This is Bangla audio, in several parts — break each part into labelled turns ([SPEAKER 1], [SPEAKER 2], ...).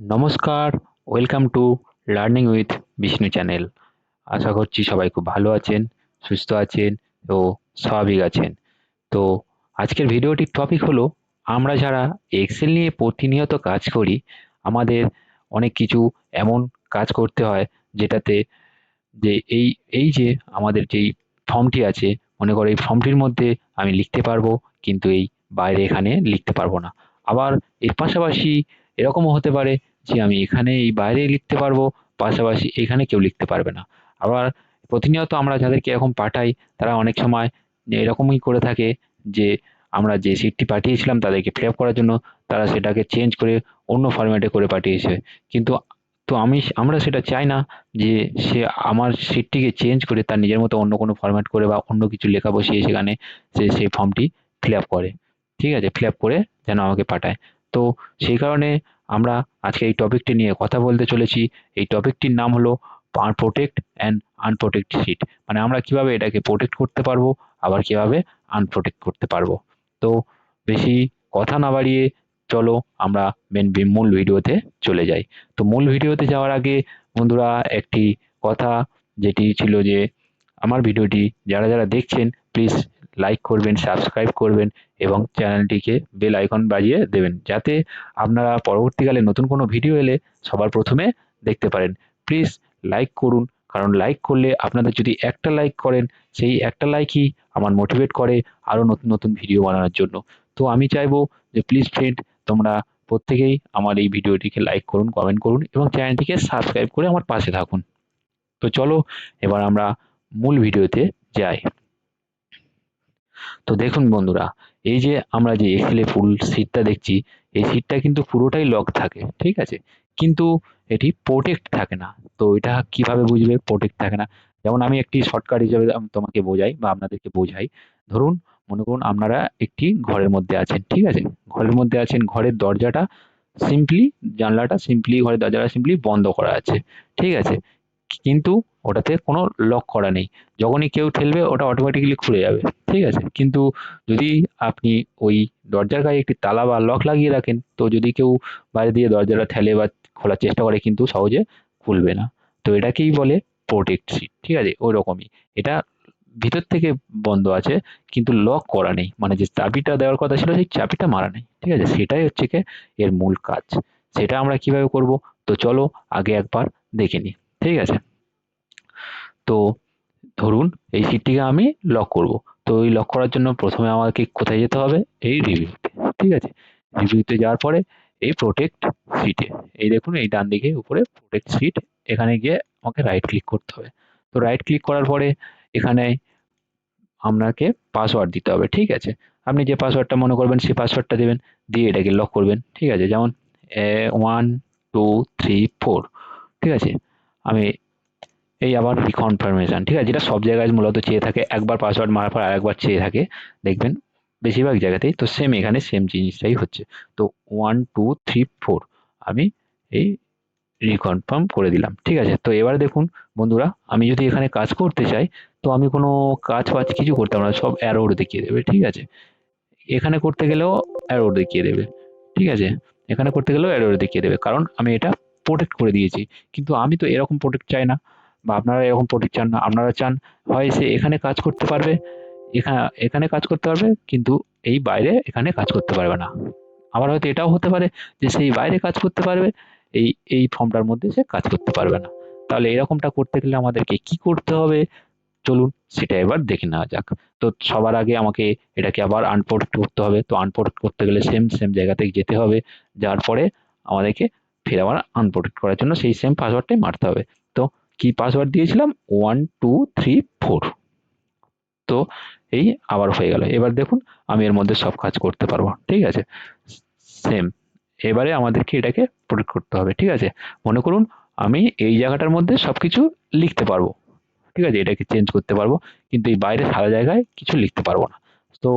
[SPEAKER 1] নমস্কার, welcome to learning with Vishnu channel. আশা করছি সবাই খুব ভালো আছেন, সুস্থ আছেন ও স্বাভাবিক আছেন। তো আজকের ভিডিওটির টপিক হলো আমরা যারা এক্সেল নিয়ে প্রতিনিয়ত কাজ করি, আমাদের অনেক কিছু এমন কাজ করতে হয় যেটাতে যে এই যে আমাদের যেই ফর্মটি আছে, মনে করো এই ফর্মটির মধ্যে আমি লিখতে পারবো, কিন্তু এই বাইরে এখানে লিখতে পারবো না। আবার এর পাশাপাশি এরকমও হতে পারে যে আমি এখানে এই বাইরে লিখতে পারবো, পাশাপাশি এখানে কেউ লিখতে পারবে না। আবার প্রতিনিয়ত আমরা যাদেরকে এরকম পাঠাই, তারা অনেক সময় এরকমই করে থাকে যে আমরা যে শিটটি পাঠিয়েছিলাম তাদেরকে ফিল আপ করার জন্য, তারা সেটাকে চেঞ্জ করে অন্য ফরম্যাটে করে পাঠিয়েছে। কিন্তু আমরা সেটা চাই না যে সে আমার শিটটিকে চেঞ্জ করে তার নিজের মতো অন্য কোনো ফরম্যাট করে বা অন্য কিছু লেখা বসিয়ে সেখানে সে সেই ফর্মটি ফিল আপ করে। ঠিক আছে? ফিল আপ করে যেন আমাকে পাঠায়। তো সেই কারণে আমরা আজকে এই টপিকটি নিয়ে কথা বলতে চলেছি। এই টপিকটির নাম হলো প্রোটেক্ট অ্যান্ড আনপ্রোটেক্ট শিট। মানে আমরা কিভাবে এটাকে প্রোটেক্ট করতে পারবো, আবার কিভাবে আনপ্রোটেক্ট করতে পারবো। তো বেশি কথা না বাড়িয়ে চলো আমরা মূল ভিডিওতে চলে যাই। তো মূল ভিডিওতে যাওয়ার আগে বন্ধুরা একটি কথা, যেটি ছিল যে আমার ভিডিওটি যারা যারা দেখছেন প্লিজ লাইক করবেন, সাবস্ক্রাইব করবেন এবং চ্যানেলটিকে বেল আইকন বাজিয়ে দেবেন, যাতে আপনারা পরবর্তীকালে নতুন কোনো ভিডিও এলে সবার প্রথমে দেখতে পারেন। প্লিজ লাইক করুন, কারণ লাইক করলে আপনাদের যদি একটা লাইক করেন, সেই একটা লাইকই আমার মোটিভেট করে আরও নতুন নতুন ভিডিও বানানোর জন্য। তো আমি চাইবো যে প্লিজ ফ্রেন্ড, তোমরা প্রত্যেকেই আমার এই ভিডিওটিকে লাইক করুন, কমেন্ট করুন এবং চ্যানেলটিকে সাবস্ক্রাইব করে আমার পাশে থাকুন। তো চলো এবার আমরা মূল ভিডিওতে যাই। তো দেখুন বন্ধুরা, এই যে আমরা যে এক্সেলে ফুল শীটটা দেখছি, এই শীটটা কিন্তু পুরোটাই লক থাকে, ঠিক আছে? কিন্তু এটি প্রোটেক্ট থাকে না। তো এটা কিভাবে বুঝবে প্রোটেক্ট থাকে না? যেমন আমি একটি শর্টকাট হিসেবে তোমাকে বোঝাই বা আপনাদেরকে বোঝাই। ধরুন, মনে করুন আপনারা একটি ঘরের মধ্যে আছেন, ঠিক আছে? ঘরের মধ্যে আছেন, ঘরের দরজাটা সিম্পলি, জানলাটা সিম্পলি, ঘরের দরজাটা সিম্পলি বন্ধ করা আছে, ঠিক আছে? কিন্তু ওটাতে কোনো লক করা নেই। যখনই কেউ ঠেলবে ওটা অটোমেটিক্যালি খুলে যাবে, ঠিক আছে? কিন্তু যদি আপনি ওই দরজার গায়ে একটি তালা বা লক লাগিয়ে রাখেন, তো যদি কেউ বাইরে দিয়ে দরজাটা ঠেলে বা খোলার চেষ্টা করে, কিন্তু সহজে খুলবে না। তো এটাকেই বলে প্রোটেক্ট শিট, ঠিক আছে? ওইরকমই এটা ভিতর থেকে বন্ধ আছে, কিন্তু লক করা নেই, মানে যে চাবিটা দেওয়ার কথা ছিল সেই চাবিটা মারা নেই, ঠিক আছে? সেটাই হচ্ছে কি এর মূল কাজ। সেটা আমরা কিভাবে করব? তো চলো আগে একবার দেখে নিই, ঠিক আছে? তো ধরুন এই শিটটিকে আমি লক করব। তো এই লক করার জন্য প্রথমে আমাকে কোথায় যেতে হবে? এই রিভিউতে, ঠিক আছে? রিভিউতে যাওয়ার পরে এই প্রোটেক্ট শিটে, এই দেখুন এই ডান দিকে উপরে প্রোটেক্ট শিট, এখানে গিয়ে আমাকে রাইট ক্লিক করতে হবে। তো রাইট ক্লিক করার পরে এখানে আপনাকে পাসওয়ার্ড দিতে হবে, ঠিক আছে? আপনি যে পাসওয়ার্ডটা মনে করবেন সেই পাসওয়ার্ডটা দেবেন, দিয়ে এটাকে লক করবেন, ঠিক আছে? যেমন 1 2 3 4, ঠিক আছে? আমি এই আবার রিকনফার্মেশন, ঠিক আছে? যেটা সব জায়গায় মূলত চেয়ে থাকে, একবার পাসওয়ার্ড মারার পর আরেকবার চেয়ে থাকে, দেখবেন বেশিরভাগ জায়গাতেই। তো সেম এখানে সেম জিনিসটাই হচ্ছে। তো 1 2 3 4 আমি এই রিকনফার্ম করে দিলাম, ঠিক আছে? তো এবার দেখুন বন্ধুরা, আমি যদি এখানে কাজ করতে চাই, তো আমি কোনো কাজ ফাজ কিছু করতে পারবো না, সব অ্যারো দেখিয়ে দেবে, ঠিক আছে? এখানে করতে গেলেও অ্যারো দেখিয়ে দেবে, ঠিক আছে? এখানে করতে গেলেও অ্যারো দেখিয়ে দেবে, কারণ আমি এটা প্রোটেক্ট করে দিয়েছি। কিন্তু আমি তো এরকম প্রোটেক্ট চাই না, বা আপনারা এরকম প্রোটেক্ট চান না। আপনারা চান হয় সে এখানে কাজ করতে পারবে, এখানে কাজ করতে পারবে, কিন্তু এই বাইরে এখানে কাজ করতে পারবে না। আবার হয়তো এটাও হতে পারে যে সেই বাইরে কাজ করতে পারবে, এই এই ফর্মটার মধ্যে সে কাজ করতে পারবে না। তাহলে এরকমটা করতে গেলে আমাদেরকে কি করতে হবে? চলুন সেটা এবার দেখে নেওয়া যাক। তো সবার আগে আমাকে এটাকে আবার আনপ্রোটেক্ট করতে হবে। তো আনপ্রোটেক্ট করতে গেলে সেম জায়গাতে যেতে হবে। যাওয়ার পরে আমাদেরকে ফের আবার আনপ্রোটেক্ট করার জন্য সেই সেম পাসওয়ার্ডটাই মারতে হবে। তো কি পাসওয়ার্ড দিয়েছিলাম? 1 2 3 4। তো এই আবার হয়ে গেল। এবার দেখুন আমি এর মধ্যে সব কাজ করতে পারবো। ঠিক আছে? সেম। এবারে আমাদেরকে এটাকে প্রোটেক্ট করতে হবে। ঠিক আছে? মনে করুন আমি এই জায়গাটার মধ্যে সবকিছু লিখতে পারবো। ঠিক আছে? এটাকে চেঞ্জ করতে পারবো। কিন্তু এই বাইরে সাদা জায়গায় কিছু লিখতে পারবো না। তো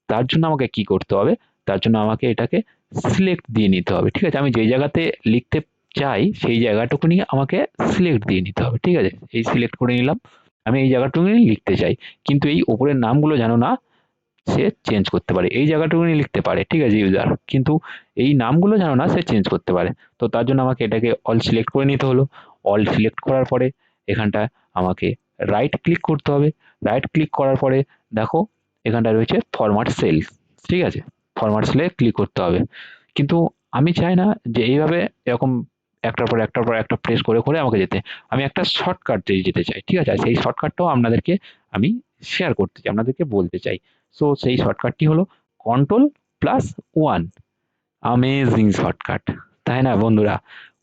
[SPEAKER 1] তার জন্য আমাকে কি করতে হবে? তার জন্য আমাকে এটাকে সিলেক্ট দিয়ে নিতে হবে। ঠিক আছে? আমি যেই জায়গাতে লিখতে চাই সেই জায়গাটুকুনি আমাকে সিলেক্ট দিয়ে নিতে হবে। ঠিক আছে? এই সিলেক্ট করে নিলাম। আমি এই জায়গাটুকুনি লিখতে চাই। কিন্তু এই উপরের নামগুলো যেন না সে চেঞ্জ করতে পারে, এই জায়গাটুকুনি লিখতে পারে, ঠিক আছে ইউজার, কিন্তু এই নামগুলো যেন না সে চেঞ্জ করতে পারে। তো তার জন্য আমাকে এটাকে অল সিলেক্ট করে নিতে হলো। অল সিলেক্ট করার পরে এখানটায় আমাকে রাইট ক্লিক করতে হবে। রাইট ক্লিক করার পরে দেখো এখানটায় রয়েছে ফরম্যাট সেল, ঠিক আছে, ফরম্যাট সেলে ক্লিক করতে হবে। কিন্তু আমি চাই না যে এইভাবে এরকম একটার পর একটা প্রেস করে করে আমাকে যেতে, আমি একটা শর্টকাট দিয়ে যেতে চাই, ঠিক আছে, আর সেই শর্টকাটটাও আপনাদেরকে আমি শেয়ার করতে চাই, আপনাদেরকে বলতে চাই। সো সেই শর্টকাটটি হলো Ctrl+1। অ্যামেজিং শর্টকাট, তাই না বন্ধুরা?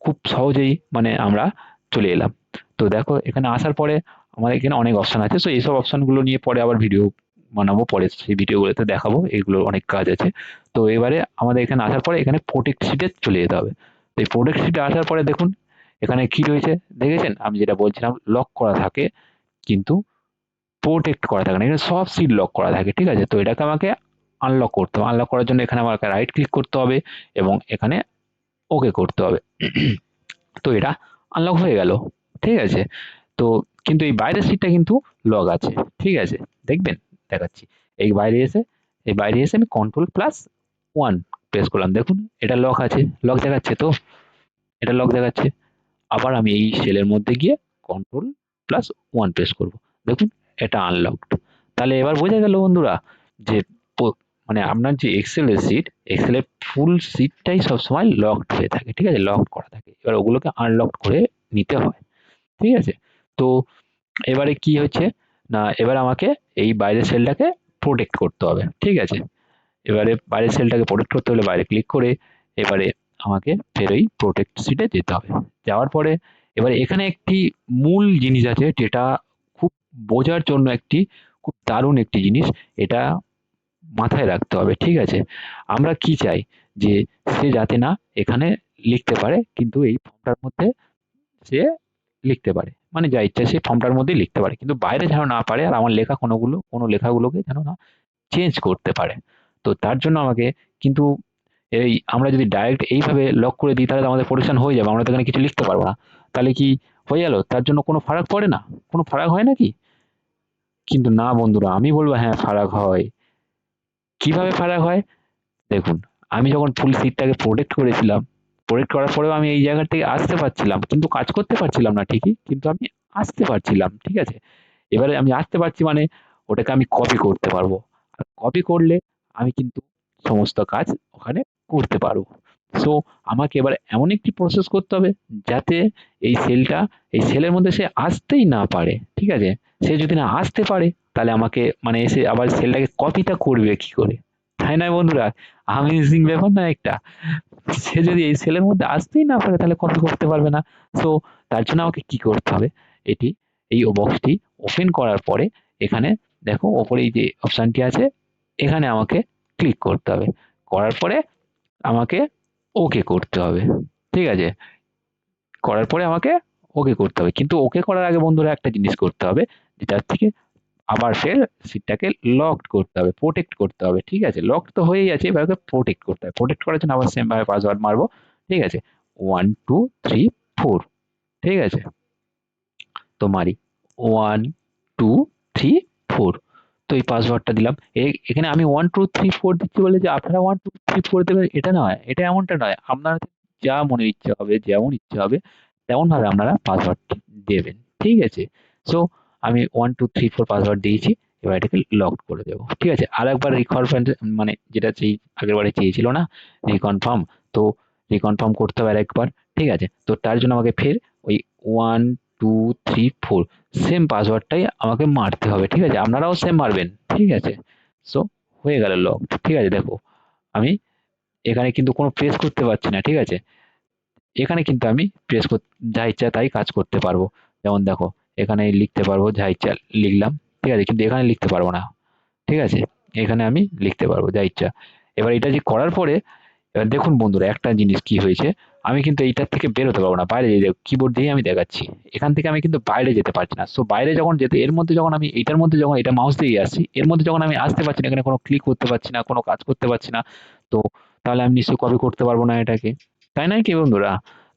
[SPEAKER 1] খুব সহজেই মানে আমরা চলে এলাম। তো দেখো এখানে আসার পরে আমার এখানে অনেক অপশন আছে, সো এইসব অপশনগুলো নিয়ে পরে আবার ভিডিও বানাবো, পরে সেই ভিডিওগুলোতে দেখাবো, এগুলোর অনেক কাজ আছে। তো এবারে আমাদের এখানে আসার পরে এখানে প্রোটেক্ট শিটে চলে যেতে হবে। তো এই প্রোটেক্ট শিটে আসার পরে দেখুন এখানে কি রয়েছে দেখেছেন, আমি যেটা বলছিলাম লক করা থাকে কিন্তু প্রোটেক্ট করা থাকে না, এখানে সব সিট লক করা থাকে, ঠিক আছে। তো এটাকে আমাকে আনলক করতে হবে, আনলক করার জন্য এখানে আমাকে রাইট ক্লিক করতে হবে এবং এখানে ওকে করতে হবে। তো এটা আনলক হয়ে গেল, ঠিক আছে। তো কিন্তু এই বাইরের সিটটা কিন্তু লক আছে, ঠিক আছে, দেখবেন দেখাচ্ছি। এই বাইরে এসে এই বাইরে এসে আমি Ctrl+1 প্রেস করলাম, দেখুন এটা লক আছে, লক দেখাচ্ছে তো, এটা লক দেখাচ্ছে। আবার আমি এই সেলের মধ্যে গিয়ে Ctrl+1 প্রেস করব, দেখুন এটা আনলকড। তাহলে এবার বোঝা গেল বন্ধুরা যে মানে আপনার যে এক্সেলের সিট, এক্সেলের ফুল সিটটাই সবসময় লকড হয়ে থাকে, ঠিক আছে, লক করা থাকে, এবার ওগুলোকে আনলক করে নিতে হয়, ঠিক আছে। তো এবারে কি হচ্ছে না, এবার আমাকে এই বাইরের সেলটাকে প্রোটেক্ট করতে হবে, ঠিক আছে। এবারে বাইরের সেলটাকে প্রোটেক্ট করতে হলে বাইরে ক্লিক করে এবারে আমাকে ফের ওই প্রোটেক্ট সিটে যেতে হবে। যাওয়ার পরে এবারে এখানে একটি মূল জিনিস আছে যেটা খুব বোঝার জন্য একটি খুব দারুণ একটি জিনিস, এটা মাথায় রাখতে হবে, ঠিক আছে। আমরা কি চাই যে সে যাতে না এখানে লিখতে পারে, কিন্তু এই ফর্মটার মধ্যে সে লিখতে পারে, মানে যা ইচ্ছা সে ফর্মটার মধ্যেই লিখতে পারে, কিন্তু বাইরে যেন না পারে, আর আমার লেখা কোনো লেখাগুলোকে যেন না চেঞ্জ করতে পারে। তো তার জন্য আমাকে কিন্তু এই আমরা যদি ডাইরেক্ট এইভাবে লক করে দিই তাহলে তো আমাদের প্রোটেকশন হয়ে যাবে, আমরা তো এখানে কিছু লিখতে পারবো না। তাহলে কি হয়ে গেল, তার জন্য কোনো ফারাক পড়ে না, কোনো ফারাক হয় নাকি? কিন্তু না বন্ধুরা, আমি বলবো হ্যাঁ ফারাক হয়। কিভাবে ফারাক হয় দেখুন, আমি যখন ফুল সিটটাকে প্রোটেক্ট করেছিলাম, প্রোটেক্ট করার পরেও আমি এই জায়গা থেকে আসতে পারছিলাম, কিন্তু কাজ করতে পারছিলাম না ঠিকই, কিন্তু আমি আসতে পারছিলাম, ঠিক আছে। এবারে আমি আসতে পারছি মানে ওটাকে আমি কপি করতে পারবো, আর কপি করলে আমি কিন্তু সমস্ত কাজ ওখানে করতে পারবো। সো আমাকে এবার এমন একটি প্রসেস করতে হবে যাতে এই সেলটা, এই সেলের মধ্যে সে আসতেই না পারে, ঠিক আছে। সে যদি না আসতে পারে তাহলে আমাকে মানে এসে আবার সেলটাকে কপিটা করবে কি করে, তাই না বন্ধুরা? আমেজিং ব্যাপার না একটা? সে যদি এই সেলের মধ্যে আসতেই না পারে তাহলে কপি করতে পারবে না। সো তার জন্য আমাকে কি করতে হবে, এটি এই বক্সটি ওপেন করার পরে এখানে দেখো ওপরে এই যে অপশনটি আছে, এখানে আমাকে ক্লিক করতে হবে, করার পরে আমাকে ওকে করতে হবে, ঠিক আছে। করার পরে আমাকে ওকে করতে হবে, কিন্তু ওকে করার আগে বন্ধুরা একটা জিনিস করতে হবে, যেটার থেকে আবার ফের সিটটাকে লক করতে হবে, প্রোটেক্ট করতে হবে, ঠিক আছে। লক তো হয়েই আছে, এবার প্রোটেক্ট করতে হবে। প্রোটেক্ট করার জন্য আবার সেম ভাবে পাসওয়ার্ড মারবো, ঠিক আছে, 1 2 3 4, ঠিক আছে। তো মারি 1 2 3 4, তো এই পাসওয়ার্ডটা দিলাম। এখানে আমি 1 2 3 4 দিচ্ছি বলে যে আপনারা 1 2 3 4 দেবেন এটা নয়, এটা এমনটা নয়, আপনার যা মনে ইচ্ছে হবে, যেমন ইচ্ছে হবে তেমন ভাবে আপনারা পাসওয়ার্ডটি দেবেন, ঠিক আছে। সো আমি 1 2 3 4 পাসওয়ার্ড দিয়েছি, এবার এটাকে লক করে দেবো, ঠিক আছে। আর একবার রিকনফার্ম, মানে যেটা সেই আগের বারে চেয়েছিল না রিকনফার্ম, তো রিকনফার্ম করতে হবে আরেকবার, ঠিক আছে। তো তার জন্য আমাকে ফের ওই 1 2 3 4 সেম পাসওয়ার্ডটাই আমাকে মারতে হবে, ঠিক আছে, আপনারাও সেম মারবেন, ঠিক আছে। সো হয়ে গেল লক, ঠিক আছে। দেখো আমি এখানে কিন্তু কোনো প্রেস করতে পারছি না, ঠিক আছে। এখানে কিন্তু আমি প্রেস যা ইচ্ছা তাই কাজ করতে পারবো, যেমন দেখো এখানে লিখতে পারবো যা ইচ্ছা লিখলাম, ঠিক আছে, কিন্তু এখানে লিখতে পারবো না, ঠিক আছে। এখানে আমি লিখতে পারবো যা ইচ্ছা। এবার এটা যে করার পরে এবার দেখুন বন্ধুরা একটা জিনিস কি হয়েছে, আমি কিন্তু এইটার থেকে বেরোতে পারবো না, বাইরে কিবোর্ড দিয়ে আমি দেখাচ্ছি, এখান থেকে আমি কিন্তু বাইরে যেতে পারছি না। সো বাইরে যখন যেতে, এর মধ্যে যখন আমি এটার মধ্যে যখন এটা মাউস দিয়ে আসছি, এর মধ্যে যখন আমি আসতে পারছি না, এখানে কোনো ক্লিক করতে পারছি না, কোনো কাজ করতে পারছি না, তো তাহলে আমি নিশ্চয়ই কপি করতে পারবো না এটাকে, তাই নয় কি বন্ধুরা?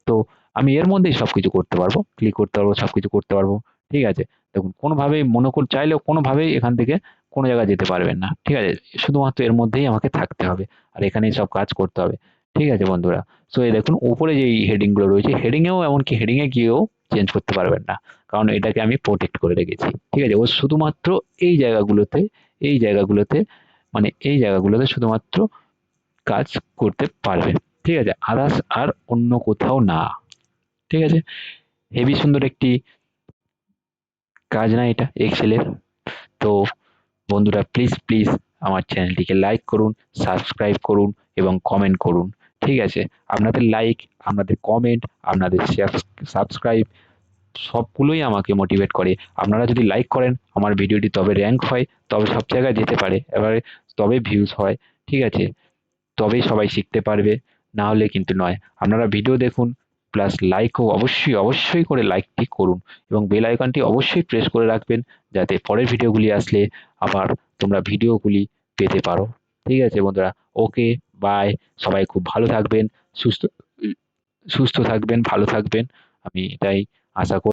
[SPEAKER 1] তো আমি এর মধ্যেই সবকিছু করতে পারবো, ক্লিক করতে পারবো, সবকিছু করতে পারবো, ঠিক আছে। দেখুন কোনোভাবেই মনে চাইলেও কোনোভাবেই এখান থেকে কোনো জায়গায় যেতে পারবেন না, ঠিক আছে? শুধুমাত্র এর মধ্যেই আমাকে থাকতে হবে আর এখানেই সব কাজ করতে হবে, ঠিক আছে বন্ধুরা? সো এই দেখুন উপরে যেই হেডিংগুলো রয়েছে, হেডিংয়েও এমনকি হেডিংয়ে গিয়েও চেঞ্জ করতে পারবেন না, কারণ এটাকে আমি প্রোটেক্ট করে রেখেছি, ঠিক আছে? ও শুধুমাত্র এই জায়গাগুলোতে এই জায়গাগুলোতে মানে এই জায়গাগুলোতে শুধুমাত্র কাজ করতে পারবে, ঠিক আছে? আদার্স আর অন্য কোথাও না, ঠিক আছে? হেবি সুন্দর একটি কাজ না এটা এক্সেলের? তো বন্ধুরা প্লিজ প্লিজ আমার চ্যানেলটিকে লাইক করুন, সাবস্ক্রাইব করুন এবং কমেন্ট করুন, ঠিক আছে? আপনাদের লাইক, আপনাদের কমেন্ট, আপনাদের সাবস্ক্রাইব সবগুলোই আমাকে মোটিভেট করে। আপনারা যদি লাইক করেন আমার ভিডিওটি তবে র্যাঙ্ক হয়, তবে সব জায়গায় যেতে পারে, এবারে তবে ভিউজ হয়, ঠিক আছে? তবেই সবাই শিখতে পারবে, না হলে কিন্তু নয়। আপনারা ভিডিও দেখুন প্লাস লাইকও অবশ্যই করে লাইকটি করুন এবং বেল আইকনটি অবশ্যই প্রেস করে রাখবেন, যাতে পরের ভিডিওগুলি আসলে আবার তোমরা ভিডিওগুলি পেতে পারো, ঠিক আছে বন্ধুরা? ওকে, বাই। সবাই খুব ভালো থাকবেন, সুস্থ সুস্থ থাকবেন, ভালো থাকবেন, আমি এটাই আশা করি।